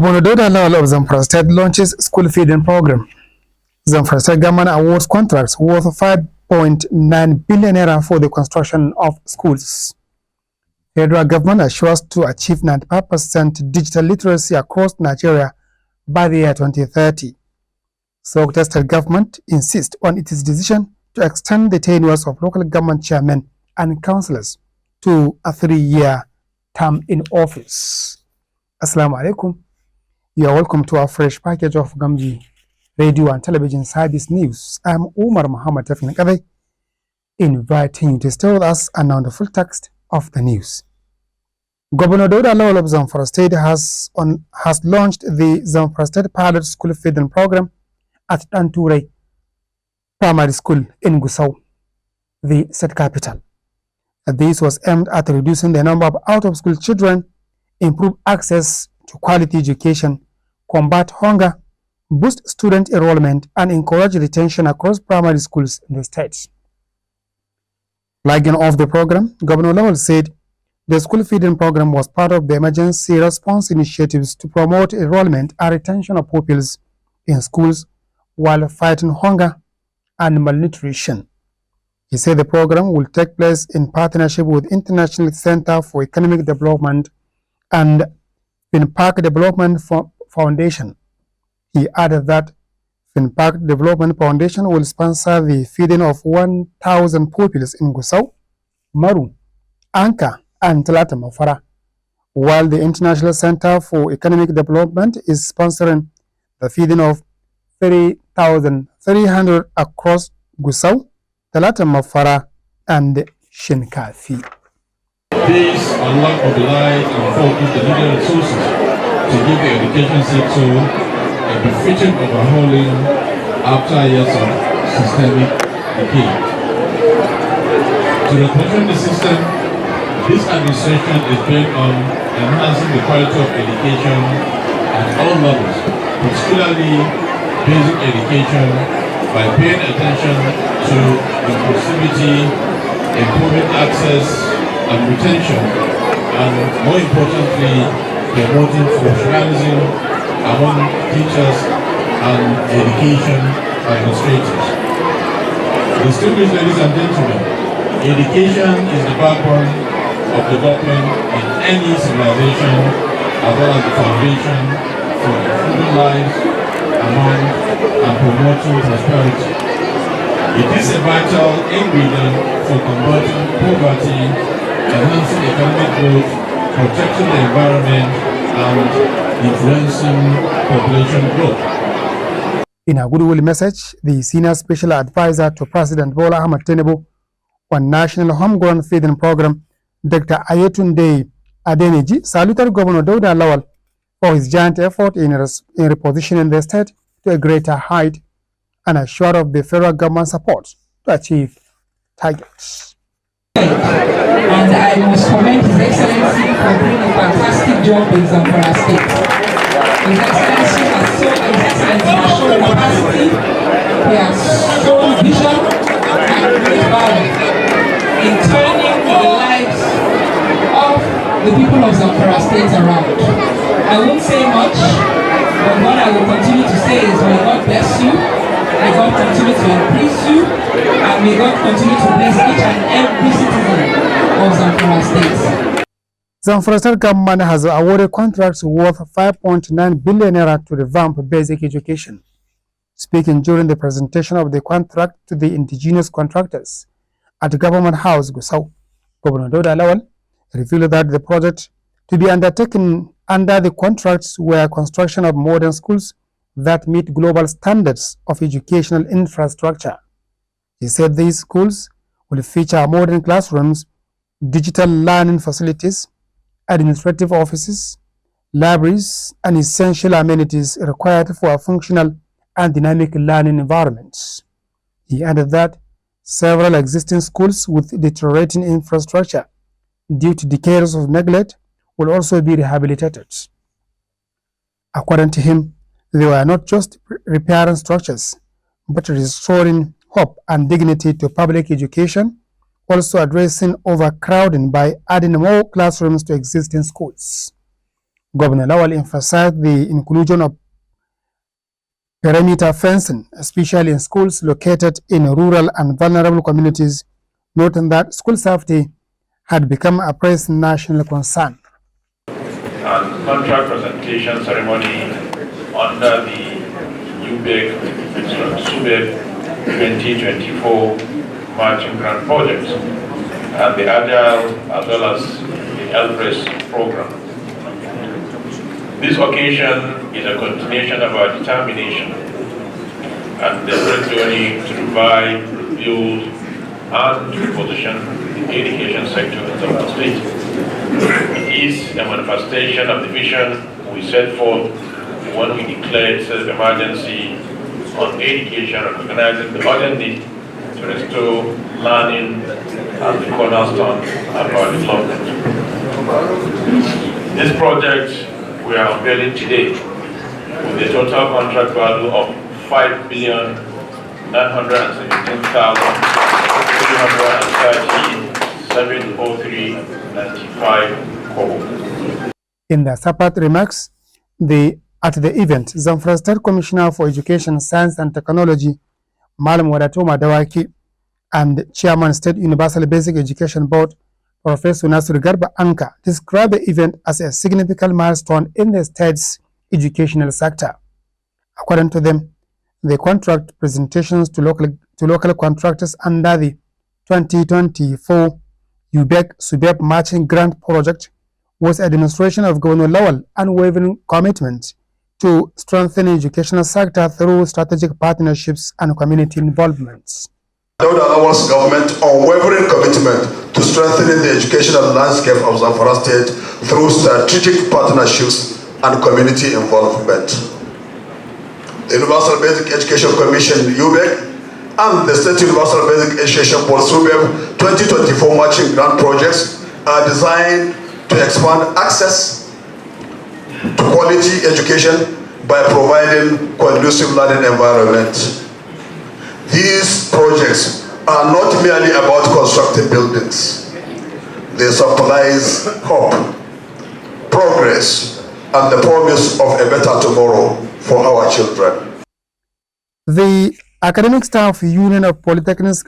Governor Dauda of Zamfara State launches school feeding program. Zamfara State government awards contracts worth 5.9 billion naira for the construction of schools. Federal government assures to achieve 95% digital literacy across Nigeria by the year 2030. Sokoto State government insists on its decision to extend the tenures of local government chairmen and councillors to a 3-year term in office. Assalamu alaikum. You are welcome to our fresh package of Gamji radio and television service news. I am Umar Muhammad Tafin, inviting you to stay with us and on the full text of the news. Governor Dauda of Zamfara State has launched the Zamfara State Pilot School Feeding Program at Danture Primary School in Gusau, the state capital. This was aimed at reducing the number of out-of-school children, improve access to quality education, combat hunger, boost student enrollment, and encourage retention across primary schools in the state. Flagging off the program, Governor Lawal said the school feeding program was part of the emergency response initiatives to promote enrollment and retention of pupils in schools while fighting hunger and malnutrition. He said the program will take place in partnership with International Center for Economic Development and FinPark Development Foundation. He added that FinPark Development Foundation will sponsor the feeding of 1,000 pupils in Gusau, Maru, Anka, and Talata Mafara, while the International Center for Economic Development is sponsoring the feeding of 3,300 across Gusau, Talata Mafara, and Shinkafi. These unlock, mobilize, and focus the needed resources to give the education sector a befitting overhauling after years of systemic decay. To reposition the system, this administration is bent on enhancing the quality of education at all levels, particularly basic education, by paying attention to inclusivity, improving access and retention, and more importantly, promoting professionalism among teachers and education administrators. Distinguished ladies and gentlemen, education is the backbone of development in any civilization, as well as the foundation for improving lives among and promoting prosperity. It is a vital ingredient for combating poverty, enhancing economic growth, protecting the environment, and influencing population growth. In a goodwill message, the senior special advisor to President Bola Ahmed Tinubu on National Homegrown Feeding Program, Dr. Ayetunde Adeniji, saluted Governor Dauda Lawal for his giant effort in repositioning the state to a greater height and assured of the federal government support to achieve targets. And I must commend His Excellency for doing a fantastic job in Zamfara State. His Excellency has shown capacity, he has shown vision and great value in turning the lives of the people of Zamfara State around. I won't say much, but what I will continue to say is may God bless you, may God continue to increase you, and may God continue to bless each and every citizen of Zamfara State. Zamfara State government has awarded contracts worth 5.9 billion naira to revamp basic education. Speaking during the presentation of the contract to the indigenous contractors at Government House, Gusau, Governor Dauda Lawal revealed that the project to be undertaken under the contracts were construction of modern schools that meet global standards of educational infrastructure. He said these schools will feature modern classrooms, digital learning facilities, administrative offices, libraries, and essential amenities required for a functional and dynamic learning environments. He added that several existing schools with deteriorating infrastructure due to decades of neglect will also be rehabilitated. According to him, they were not just repairing structures, but restoring hope and dignity to public education, also addressing overcrowding by adding more classrooms to existing schools. Governor Lawal emphasized the inclusion of perimeter fencing, especially in schools located in rural and vulnerable communities, noting that school safety had become a pressing national concern. And contract presentation ceremony under the UBEC 2024 matching grant project and the Agile as well as the LPRES program. This occasion is a continuation of our determination and the journey to revive, rebuild, and reposition the education sector in the state. It is a manifestation of the vision we set forth when we declared state of emergency on education, recognizing the urgent need to restore learning as the cornerstone of our development. This project we are unveiling today with a total contract value of 5,917,703.95 In their separate remarks, at the event, Zamfara State Commissioner for Education, Science and Technology, Malam Wadatoma Dawaki, and Chairman State Universal Basic Education Board, Professor Nasir Garba Anka, described the event as a significant milestone in the state's educational sector. According to them, the contract presentations to local contractors under the 2024 UBEC matching grant project was a demonstration of Governor Lawal unwavering commitment to strengthen the educational sector through strategic partnerships and community involvements. Dauda Lawal's government unwavering commitment to strengthening the educational landscape of Zamfara State through strategic partnerships and community involvement. The Universal Basic Education Commission (UBEC) and the State Universal Basic Education Board (SUBEB) 2024 matching grant projects are designed to expand access to quality education by providing conducive learning environment. These projects are not merely about constructing buildings. They symbolize hope, progress, and the promise of a better tomorrow for our children. The Academic Staff Union of Polytechnics